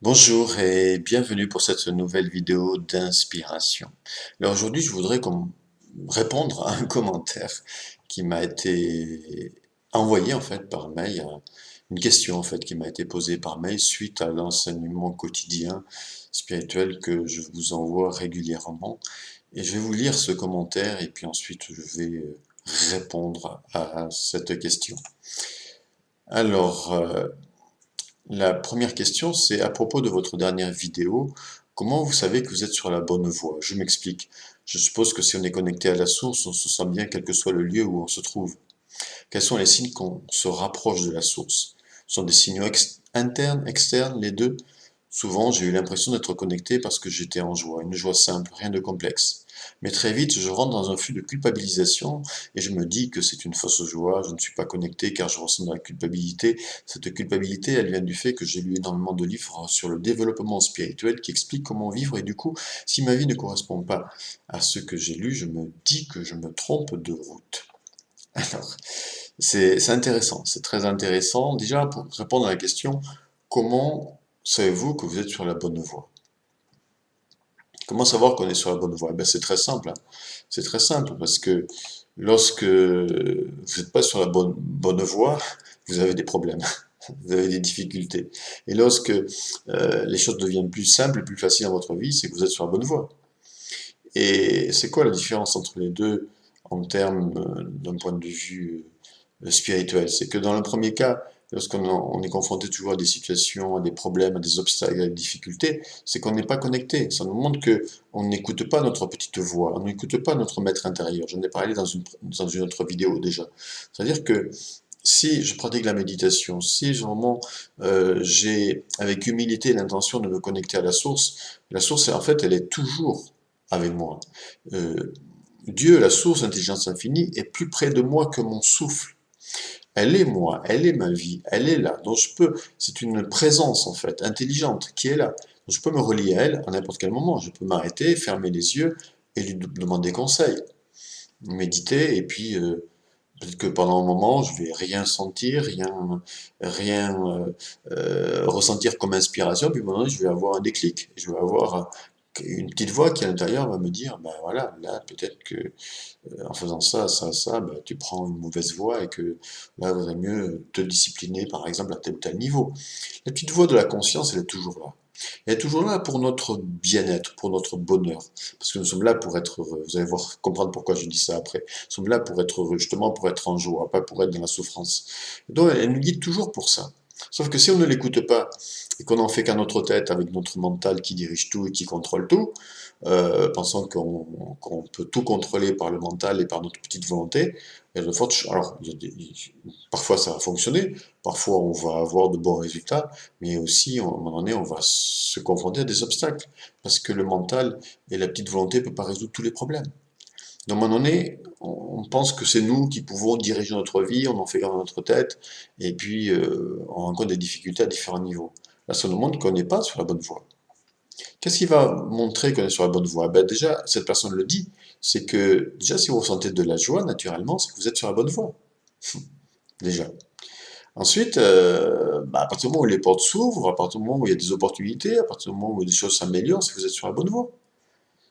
Bonjour et bienvenue pour cette nouvelle vidéo d'inspiration. Alors aujourd'hui, je voudrais répondre à un commentaire qui m'a été envoyé en fait par mail, une question en fait qui m'a été posée par mail suite à l'enseignement quotidien spirituel que je vous envoie régulièrement. Et je vais vous lire ce commentaire et puis ensuite je vais répondre à cette question. Alors, la première question, c'est à propos de votre dernière vidéo, comment vous savez que vous êtes sur la bonne voie? Je m'explique. Je suppose que si on est connecté à la source, on se sent bien quel que soit le lieu où on se trouve. Quels sont les signes qu'on se rapproche de la source? Ce sont des signaux internes, externes, les deux? Souvent, j'ai eu l'impression d'être connecté parce que j'étais en joie, une joie simple, rien de complexe. Mais très vite, je rentre dans un flux de culpabilisation et je me dis que c'est une fausse joie, je ne suis pas connecté car je ressens de la culpabilité. Cette culpabilité, elle vient du fait que j'ai lu énormément de livres sur le développement spirituel qui expliquent comment vivre et du coup, si ma vie ne correspond pas à ce que j'ai lu, je me dis que je me trompe de route. Alors, c'est intéressant, c'est très intéressant. Déjà, pour répondre à la question, comment savez-vous que vous êtes sur la bonne voie? Comment savoir qu'on est sur la bonne voie? Ben, c'est très simple, hein. C'est très simple parce que lorsque vous n'êtes pas sur la bonne voie, vous avez des problèmes, vous avez des difficultés. Et lorsque les choses deviennent plus simples, plus faciles dans votre vie, c'est que vous êtes sur la bonne voie. Et c'est quoi la différence entre les deux en termes d'un point de vue spirituel? C'est que dans le premier cas, on est confronté toujours à des situations, à des problèmes, à des obstacles, à des difficultés, c'est qu'on n'est pas connecté. Ça nous montre que on n'écoute pas notre petite voix, on n'écoute pas notre maître intérieur. J'en ai parlé dans une autre vidéo déjà. C'est-à-dire que si je pratique la méditation, si vraiment j'ai avec humilité l'intention de me connecter à la source en fait elle est toujours avec moi. Euh, Dieu, la source d'intelligence infinie, est plus près de moi que mon souffle. Elle est moi, elle est ma vie, elle est là. Donc je peux, c'est une présence en fait, intelligente, qui est là. Donc je peux me relier à elle à n'importe quel moment. Je peux m'arrêter, fermer les yeux et lui demander conseil, méditer et puis peut-être que pendant un moment je vais rien sentir, rien ressentir comme inspiration. Puis maintenant je vais avoir un déclic, je vais avoir une petite voix qui à l'intérieur va me dire, ben voilà, là peut-être que en faisant ça, bah, tu prends une mauvaise voie et que là, il vaudrait mieux te discipliner, par exemple, à tel ou tel niveau. La petite voix de la conscience, elle est toujours là. Elle est toujours là pour notre bien-être, pour notre bonheur. Parce que nous sommes là pour être heureux. Vous allez voir, comprendre pourquoi je dis ça après. Nous sommes là pour être heureux, justement pour être en joie, pas pour être dans la souffrance. Donc, elle nous guide toujours pour ça. Sauf que si on ne l'écoute pas et qu'on n'en fait qu'à notre tête avec notre mental qui dirige tout et qui contrôle tout, pensant qu'on peut tout contrôler par le mental et par notre petite volonté, il y a de fortes alors parfois ça va fonctionner, parfois on va avoir de bons résultats, mais aussi à un moment donné on va se confronter à des obstacles parce que le mental et la petite volonté ne peuvent pas résoudre tous les problèmes. Donc, à un moment donné, on pense que c'est nous qui pouvons diriger notre vie, on en fait dans notre tête, et puis on rencontre des difficultés à différents niveaux. Là, ça nous montre qu'on n'est pas sur la bonne voie. Qu'est-ce qui va montrer qu'on est sur la bonne voie? Ben déjà, cette personne le dit, c'est que déjà si vous ressentez de la joie naturellement, c'est que vous êtes sur la bonne voie. Déjà. Ensuite, bah, à partir du moment où les portes s'ouvrent, à partir du moment où il y a des opportunités, à partir du moment où les choses s'améliorent, c'est que vous êtes sur la bonne voie.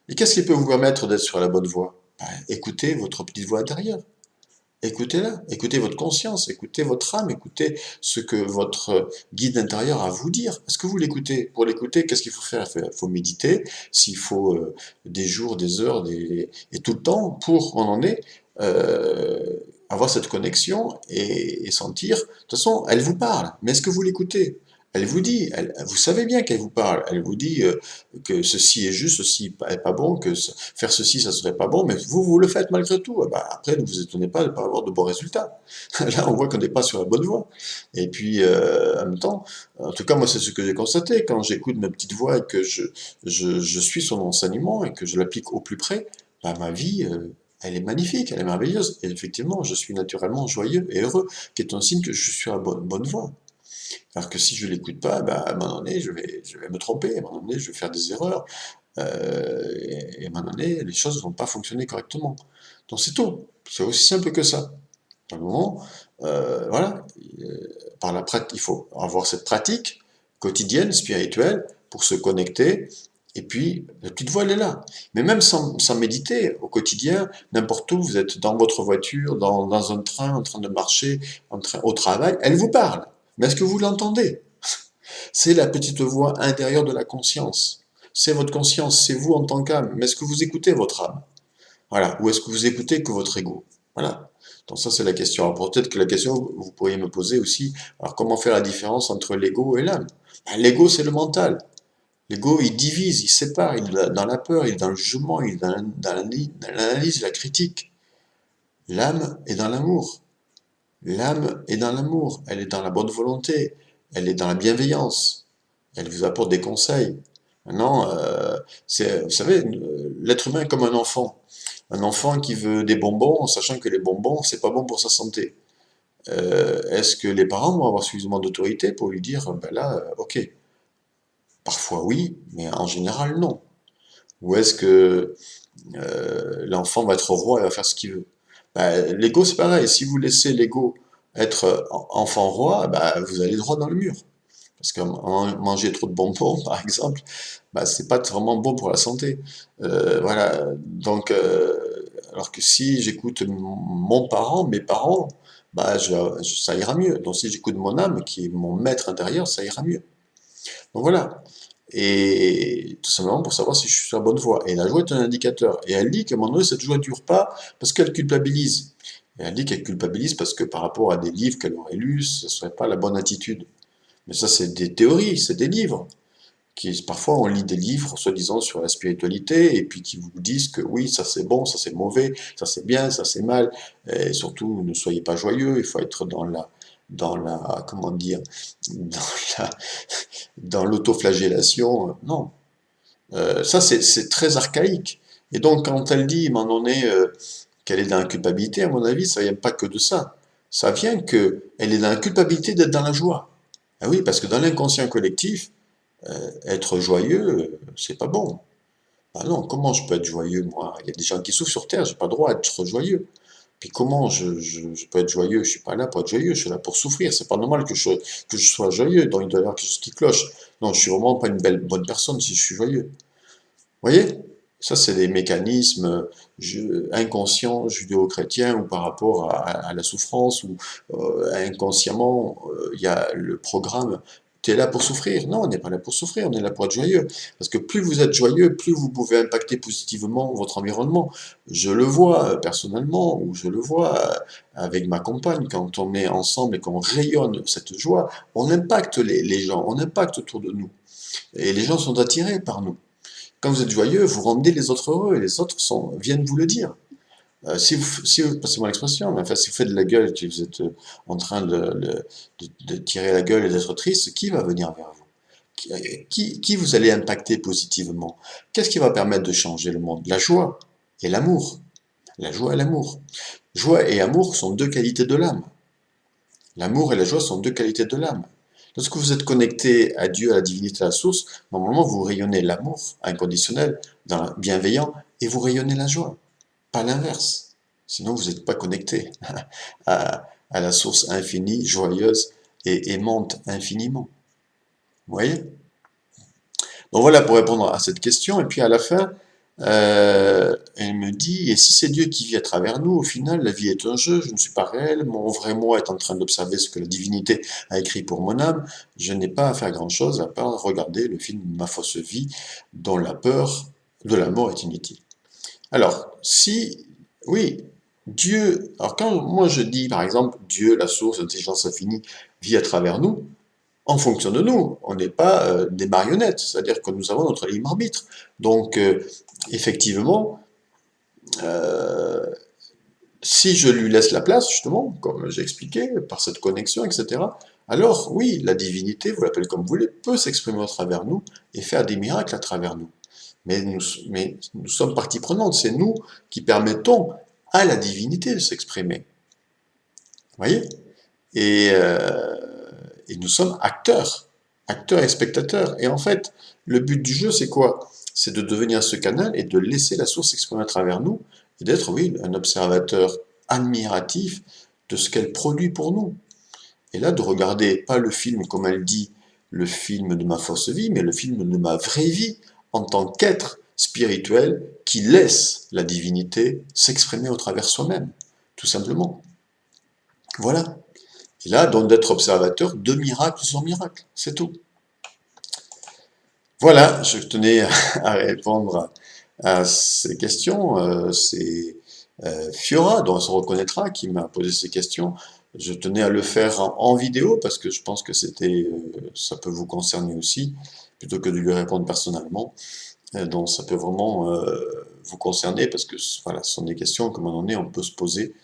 Et qu'est-ce qui peut vous permettre d'être sur la bonne voie? Ben, écoutez votre petite voix intérieure. Écoutez-la, écoutez votre conscience, écoutez votre âme, écoutez ce que votre guide intérieur a à vous dire. Est-ce que vous l'écoutez? Pour l'écouter, qu'est-ce qu'il faut faire? Il faut méditer, s'il faut des jours, des heures, et tout le temps pour on en est, avoir cette connexion et sentir. De toute façon, elle vous parle, mais est-ce que vous l'écoutez? Elle vous dit, vous savez bien qu'elle vous parle. Elle vous dit que ceci est juste, ceci n'est pas bon, que faire ceci, ça serait pas bon, mais vous le faites malgré tout. Ah bah, après, ne vous étonnez pas de ne pas avoir de bons résultats. Là, on voit qu'on n'est pas sur la bonne voie. Et puis, en même temps, en tout cas, moi, c'est ce que j'ai constaté quand j'écoute ma petite voix et que je suis son enseignement et que je l'applique au plus près, bah, ma vie, elle est magnifique, elle est merveilleuse. Et effectivement, je suis naturellement joyeux et heureux, qui est un signe que je suis sur la bonne voie. Alors que si je l'écoute pas, bah, à un moment donné, je vais me tromper, à un moment donné, je vais faire des erreurs, et à un moment donné, les choses ne vont pas fonctionner correctement. Donc c'est tout. C'est aussi simple que ça. À un moment, voilà, par la pratique, il faut avoir cette pratique, quotidienne, spirituelle, pour se connecter. Et puis, la petite voix, elle est là. Mais même sans méditer, au quotidien, n'importe où, vous êtes dans votre voiture, dans un train, en train de marcher, au travail, elle vous parle. Mais est-ce que vous l'entendez? C'est la petite voix intérieure de la conscience. C'est votre conscience, c'est vous en tant qu'âme. Mais est-ce que vous écoutez votre âme? Voilà. Ou est-ce que vous écoutez que votre ego? Voilà. Donc ça, c'est la question. Alors peut-être que la question, vous pourriez me poser aussi, alors comment faire la différence entre l'ego et l'âme? Ben, l'ego, c'est le mental. L'ego, il divise, il sépare, il est dans la peur, il est dans le jugement, il est dans l'analyse, la critique. L'âme est dans l'amour. L'âme est dans l'amour, elle est dans la bonne volonté, elle est dans la bienveillance, elle vous apporte des conseils. Maintenant, vous savez, l'être humain est comme un enfant. Un enfant qui veut des bonbons, en sachant que les bonbons, c'est pas bon pour sa santé. Est-ce que les parents vont avoir suffisamment d'autorité pour lui dire, ben là, ok. Parfois oui, mais en général non. Ou est-ce que l'enfant va être roi et va faire ce qu'il veut? Ben, l'ego, c'est pareil. Si vous laissez l'ego être enfant roi, ben, vous allez droit dans le mur. Parce que manger trop de bonbons, par exemple, bah, c'est pas vraiment bon pour la santé. Voilà. Donc, alors que si j'écoute mon parent, mes parents, bah, ça ira mieux. Donc, si j'écoute mon âme, qui est mon maître intérieur, ça ira mieux. Donc voilà. Et tout simplement pour savoir si je suis sur la bonne voie. Et la joie est un indicateur. Et elle dit qu'à un moment donné, cette joie ne dure pas parce qu'elle culpabilise. Et elle dit qu'elle culpabilise parce que par rapport à des livres qu'elle aurait lus, ce ne serait pas la bonne attitude. Mais ça, c'est des théories, c'est des livres. Parfois, on lit des livres, soi-disant, sur la spiritualité, et puis qui vous disent que oui, ça c'est bon, ça c'est mauvais, ça c'est bien, ça c'est mal. Et surtout, ne soyez pas joyeux, il faut être comment dire, dans la, dans l'autoflagellation. Non. Ça, c'est très archaïque. Et donc, quand elle dit, à un moment donné, qu'elle est dans la culpabilité, à mon avis, ça vient pas que de ça. Ça vient qu'elle est dans la culpabilité d'être dans la joie. Ah oui, parce que dans l'inconscient collectif, être joyeux, c'est pas bon. Ah non, comment je peux être joyeux, moi? Il y a des gens qui souffrent sur Terre, j'ai pas le droit d'être joyeux. Puis comment je peux être joyeux? Je suis pas là pour être joyeux, je suis là pour souffrir. C'est pas normal que je sois joyeux, donc il doit y avoir quelque chose qui cloche. Non, je suis vraiment pas une bonne personne si je suis joyeux. Vous voyez? Ça, c'est des mécanismes inconscients judéo-chrétiens ou par rapport à la souffrance, ou inconsciemment, il y a le programme. Tu es là pour souffrir. Non, on n'est pas là pour souffrir, on est là pour être joyeux. Parce que plus vous êtes joyeux, plus vous pouvez impacter positivement votre environnement. Je le vois personnellement, ou je le vois avec ma compagne, quand on est ensemble et qu'on rayonne cette joie, on impacte les gens, on impacte autour de nous. Et les gens sont attirés par nous. Quand vous êtes joyeux, vous rendez les autres heureux et les autres viennent vous le dire. Passez-moi l'expression, mais enfin, si vous faites de la gueule et que vous êtes en train de tirer la gueule et d'être triste, qui va venir vers vous? Qui vous allez impacter positivement? Qu'est-ce qui va permettre de changer le monde? La joie et l'amour. La joie et l'amour. Joie et amour sont deux qualités de l'âme. L'amour et la joie sont deux qualités de l'âme. Lorsque vous êtes connecté à Dieu, à la divinité, à la source, normalement vous rayonnez l'amour inconditionnel, bienveillant, et vous rayonnez la joie, pas l'inverse. Sinon vous n'êtes pas connecté à la source infinie, joyeuse et aimante infiniment. Vous voyez? Donc voilà pour répondre à cette question. Et puis à la fin, elle me dit, et si c'est Dieu qui vit à travers nous, au final, la vie est un jeu, je ne suis pas réel, mon vrai moi est en train d'observer ce que la divinité a écrit pour mon âme, je n'ai pas à faire grand-chose à part regarder le film Ma fausse vie, dont la peur de la mort est inutile. Alors, oui, Dieu, alors quand moi je dis, par exemple, Dieu, la source, l'intelligence infinie, vit à travers nous, en fonction de nous. On n'est pas des marionnettes, c'est-à-dire que nous avons notre libre arbitre. Donc, effectivement, euh, si je lui laisse la place, justement, comme j'ai expliqué, par cette connexion, etc., alors oui, la divinité, vous l'appelez comme vous voulez, peut s'exprimer à travers nous et faire des miracles à travers nous. Mais nous sommes partie prenante, c'est nous qui permettons à la divinité de s'exprimer. Vous voyez? Et, euh, et nous sommes acteurs et spectateurs. Et en fait, le but du jeu, c'est quoi? C'est de devenir ce canal et de laisser la source s'exprimer à travers nous, et d'être, oui, un observateur admiratif de ce qu'elle produit pour nous. Et là, de regarder, pas le film comme elle dit, le film de ma fausse vie, mais le film de ma vraie vie en tant qu'être spirituel qui laisse la divinité s'exprimer au travers soi-même, tout simplement. Voilà. Et là, donc d'être observateur de miracle sur miracle, c'est tout. Voilà, je tenais à répondre à ces questions. C'est Fiora, dont on se reconnaîtra, qui m'a posé ces questions. Je tenais à le faire en vidéo parce que je pense que ça peut vous concerner aussi, plutôt que de lui répondre personnellement. Donc ça peut vraiment vous concerner parce que voilà, ce sont des questions qu'à un moment donné on peut se poser.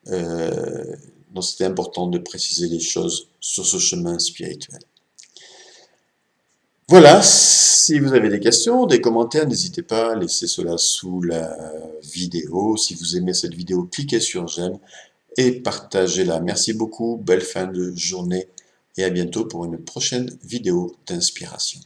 Donc c'était important de préciser les choses sur ce chemin spirituel. Voilà, si vous avez des questions, des commentaires, n'hésitez pas à laisser cela sous la vidéo. Si vous aimez cette vidéo, cliquez sur j'aime et partagez-la. Merci beaucoup, belle fin de journée et à bientôt pour une prochaine vidéo d'inspiration.